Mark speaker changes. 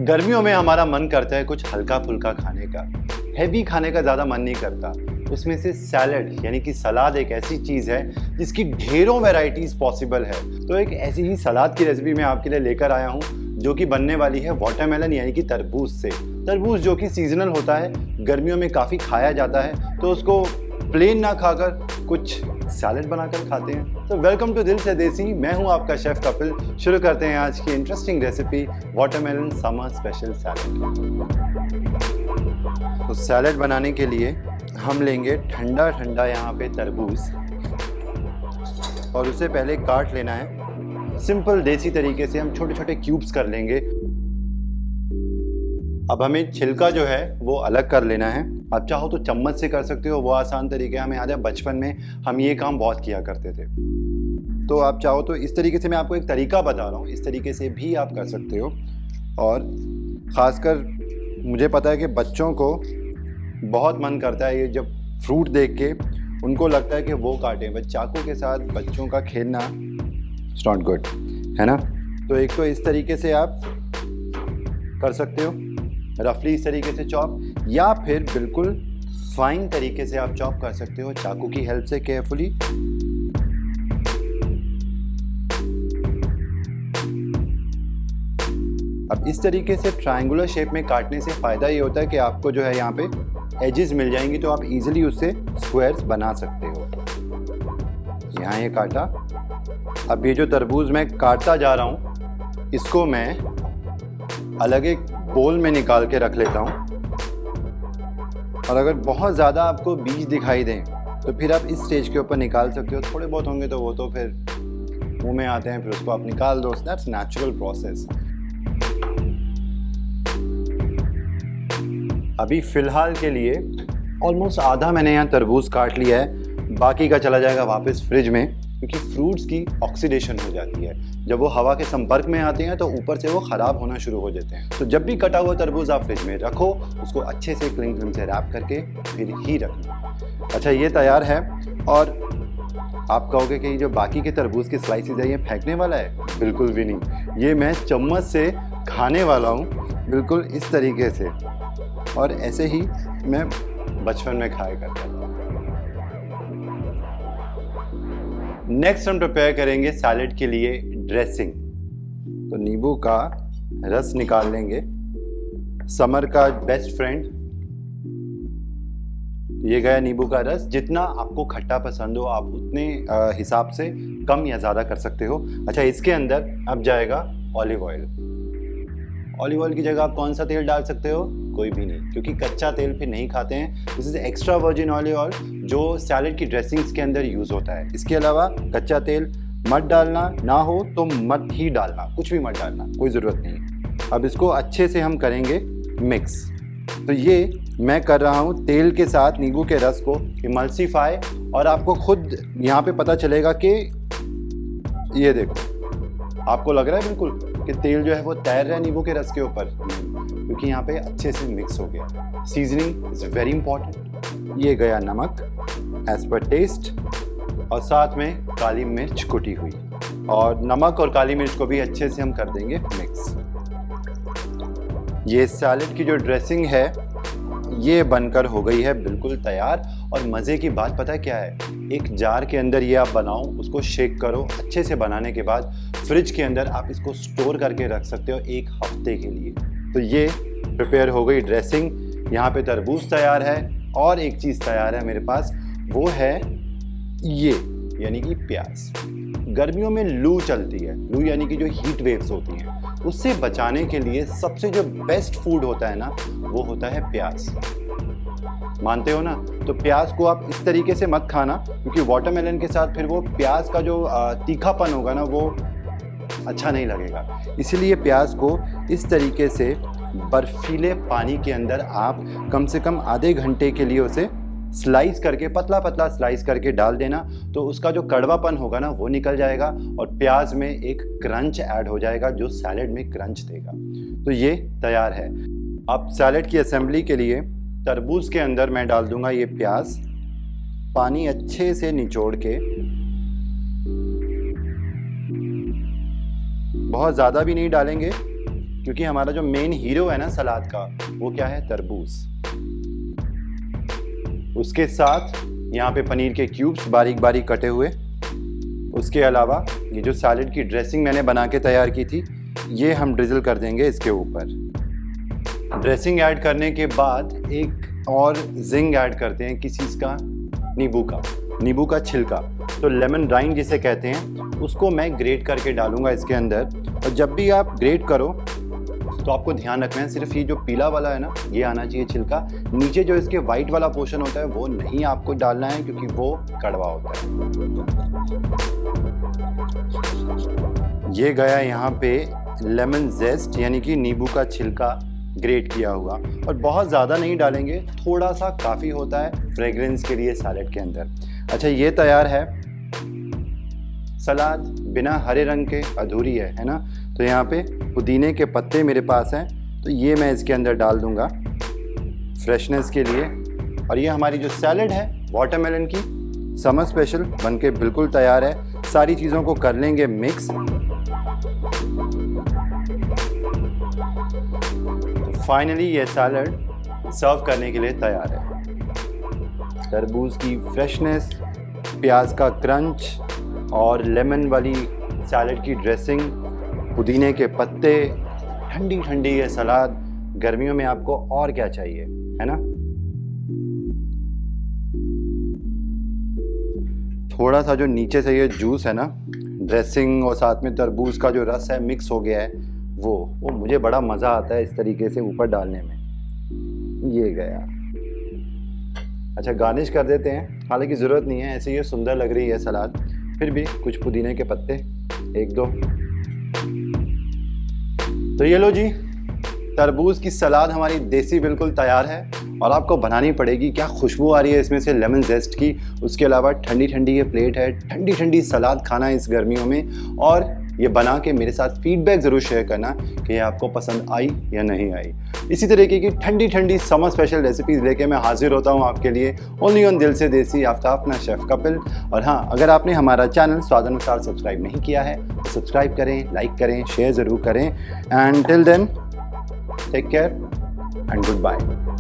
Speaker 1: गर्मियों में हमारा मन करता है कुछ हल्का फुल्का खाने का। हैवी खाने का ज़्यादा मन नहीं करता। उसमें से सैलड यानी कि सलाद एक ऐसी चीज़ है जिसकी ढेरों वैरायटीज़ पॉसिबल है। तो एक ऐसी ही सलाद की रेसिपी मैं आपके लिए लेकर आया हूँ जो कि बनने वाली है वाटरमेलन यानी कि तरबूज से। तरबूज जो कि सीजनल होता है, गर्मियों में काफ़ी खाया जाता है, तो उसको प्लेन ना खाकर कुछ सैलड बनाकर खाते हैं। तो वेलकम टू दिल से देसी, मैं हूं आपका शेफ कपिल। शुरू करते हैं आज की interesting recipe watermelon summer special salad. तो सैलड बनाने के लिए हम लेंगे ठंडा ठंडा यहाँ पे तरबूज और उसे पहले काट लेना है। सिंपल देसी तरीके से हम छोटे छोटे क्यूब्स कर लेंगे। अब हमें छिलका जो है वो अलग कर लेना है। आप चाहो तो चम्मच से कर सकते हो, वो आसान तरीका है। हमें याद है बचपन में हम ये काम बहुत किया करते थे। तो आप चाहो तो इस तरीके से, मैं आपको एक तरीका बता रहा हूँ, इस तरीके से भी आप कर सकते हो। और ख़ासकर मुझे पता है कि बच्चों को बहुत मन करता है, ये जब फ्रूट देख के उनको लगता है कि वो काटें, बट चाकू के साथ बच्चों का खेलना इट्स नॉट गुड, है ना। तो एक तो इस तरीके से आप कर सकते हो, रफली इस तरीके से चॉप, या फिर बिल्कुल फाइन तरीके से आप चॉप कर सकते हो चाकू की हेल्प से केयरफुली। अब इस तरीके से ट्रायंगुलर शेप में काटने से फ़ायदा ये होता है कि आपको जो है यहाँ पे एजेस मिल जाएंगी, तो आप इजीली उससे स्क्वायर्स बना सकते हो। यहाँ ये काटा। अब ये जो तरबूज मैं काटता जा रहा हूँ, इसको मैं अलग एक बोल में निकाल के रख लेता हूँ। और अगर बहुत ज़्यादा आपको बीज दिखाई दें तो फिर आप इस स्टेज के ऊपर निकाल सकते हो। थोड़े बहुत होंगे तो वो तो फिर मुंह में आते हैं, फिर उसको आप निकाल दो। That's natural process. अभी फ़िलहाल के लिए ऑलमोस्ट आधा मैंने यहाँ तरबूज काट लिया है, बाकी का चला जाएगा वापस फ्रिज में, क्योंकि फ्रूट्स की ऑक्सीडेशन हो जाती है। जब वो हवा के संपर्क में आते हैं तो ऊपर से वो ख़राब होना शुरू हो जाते हैं। तो जब भी कटा हुआ तरबूज आप फ्रिज में रखो, उसको अच्छे से क्लिंग फिल्म से रैप करके फिर ही रखना। अच्छा, ये तैयार है। और आप कहोगे कि ये जो बाकी के तरबूज के स्लाइसेस है ये फेंकने वाला है? बिल्कुल भी नहीं, ये मैं चम्मच से खाने वाला हूँ, बिल्कुल इस तरीके से। और ऐसे ही मैं बचपन में खाया करता था। नेक्स्ट हम प्रिपेयर करेंगे सैलेड के लिए ड्रेसिंग। तो नींबू का रस निकाल लेंगे, समर का बेस्ट फ्रेंड। ये गया नींबू का रस। जितना आपको खट्टा पसंद हो आप उतने हिसाब से कम या ज़्यादा कर सकते हो। अच्छा, इसके अंदर अब जाएगा ऑलिव ऑयल। ऑलिव ऑयल की जगह आप कौन सा तेल डाल सकते हो? कोई भी नहीं, क्योंकि कच्चा तेल फिर नहीं खाते हैं। This is extra virgin olive oil जो सैलेड की ड्रेसिंग्स के अंदर यूज़ होता है। इसके अलावा कच्चा तेल मत डालना, ना हो तो मत ही डालना, कुछ भी मत डालना, कोई ज़रूरत नहीं। अब इसको अच्छे से हम करेंगे मिक्स। तो ये मैं कर रहा हूँ तेल के साथ नींबू के रस को इमल्सीफाई। और आपको खुद यहाँ पे पता चलेगा कि ये देखो, आपको लग रहा है बिल्कुल कि तेल जो है वो तैर रहा है नींबू के रस के ऊपर, क्योंकि यहाँ पे अच्छे से मिक्स हो गया। Seasoning is very important. ये गया नमक एज पर टेस्ट, और साथ में काली मिर्च कुटी हुई। और नमक और काली मिर्च को भी अच्छे से हम कर देंगे मिक्स। ये सैलेड की जो ड्रेसिंग है ये बनकर हो गई है बिल्कुल तैयार। और मज़े की बात पता है क्या है? एक जार के अंदर ये आप बनाओ, उसको शेक करो अच्छे से। बनाने के बाद फ्रिज के अंदर आप इसको स्टोर करके रख सकते हो 1 हफ्ते के लिए। तो ये प्रिपेयर हो गई ड्रेसिंग। यहाँ पे तरबूज तैयार है, और एक चीज़ तैयार है मेरे पास, वो है ये यानी कि प्याज। गर्मियों में लू चलती है, लू यानी कि जो हीट वेव्स होती हैं, उससे बचाने के लिए सबसे जो बेस्ट फूड होता है ना, वो होता है प्याज। मानते हो ना? तो प्याज को आप इस तरीके से मत खाना, क्योंकि वाटरमेलन के साथ फिर वो प्याज का जो तीखापन होगा ना, वो अच्छा नहीं लगेगा। इसीलिए प्याज को इस तरीके से बर्फीले पानी के अंदर आप कम से कम आधे घंटे के लिए उसे स्लाइस करके, पतला पतला स्लाइस करके डाल देना। तो उसका जो कड़वापन होगा ना वो निकल जाएगा, और प्याज में एक क्रंच ऐड हो जाएगा जो सैलेड में क्रंच देगा। तो ये तैयार है। अब सैलेड की असेंबली के लिए तरबूज के अंदर मैं डाल दूंगा ये प्याज। पानी अच्छे से निचोड़ के, बहुत ज़्यादा भी नहीं डालेंगे क्योंकि हमारा जो मेन हीरो है ना सलाद का, वो क्या है, तरबूज। उसके साथ यहाँ पे पनीर के क्यूब्स बारीक बारीक कटे हुए। उसके अलावा ये जो सैलेड की ड्रेसिंग मैंने बना के तैयार की थी, ये हम ड्रिजल कर देंगे इसके ऊपर। ड्रेसिंग ऐड करने के बाद एक और जिंग ऐड करते हैं, किस चीज़ का, नींबू का छिलका, तो लेमन राइंड जिसे कहते हैं, उसको मैं ग्रेट करके डालूंगा इसके अंदर। और जब भी आप ग्रेट करो तो आपको ध्यान रखना है, सिर्फ ये जो पीला वाला है ना, ये आना चाहिए छिलका। नीचे जो इसके वाइट वाला पोर्शन होता है वो नहीं आपको डालना है, क्योंकि वो कड़वा होता है। ये गया यहाँ पे लेमन जेस्ट, यानी कि नींबू का छिलका ग्रेट किया हुआ। और बहुत ज़्यादा नहीं डालेंगे, थोड़ा सा काफ़ी होता है फ्रेग्रेंस के लिए सैलेड के अंदर। अच्छा, ये तैयार है। सलाद बिना हरे रंग के अधूरी है ना। तो यहाँ पे पुदीने के पत्ते मेरे पास हैं, तो ये मैं इसके अंदर डाल दूँगा फ्रेशनेस के लिए। और ये हमारी जो सैलेड है वाटरमेलन की, समर स्पेशल, बनके बिल्कुल तैयार है। सारी चीज़ों को कर लेंगे मिक्स। फाइनली ये सैलड सर्व करने के लिए तैयार है। तरबूज की फ्रेशनेस, प्याज का क्रंच और लेमन वाली सैलड की ड्रेसिंग, पुदीने के पत्ते, ठंडी ठंडी ये सलाद, गर्मियों में आपको और क्या चाहिए, है ना। थोड़ा सा जो नीचे से ये जूस है ना, ड्रेसिंग और साथ में तरबूज का जो रस है मिक्स हो गया है, वो मुझे बड़ा मज़ा आता है इस तरीके से ऊपर डालने में। ये गया। अच्छा, गार्निश कर देते हैं, हालांकि ज़रूरत नहीं है, ऐसे ये सुंदर लग रही है सलाद, फिर भी कुछ पुदीने के पत्ते, एक दो। तो ये लो जी, तरबूज की सलाद हमारी देसी बिल्कुल तैयार है। और आपको बनानी पड़ेगी, क्या खुशबू आ रही है इसमें से लेमन जेस्ट की। उसके अलावा ठंडी ठंडी ये प्लेट है, ठंडी ठंडी सलाद खाना है इस गर्मियों में। और ये बना के मेरे साथ फीडबैक ज़रूर शेयर करना कि ये आपको पसंद आई या नहीं आई। इसी तरीके की ठंडी ठंडी समर स्पेशल रेसिपीज़ लेके मैं हाजिर होता हूँ आपके लिए, ओनली ऑन दिल से देसी, आपका अपना शेफ़ कपिल। और हाँ, अगर आपने हमारा चैनल स्वादानुसार सब्सक्राइब नहीं किया है तो सब्सक्राइब करें, लाइक करें, शेयर ज़रूर करें। And till then, take care and good bye.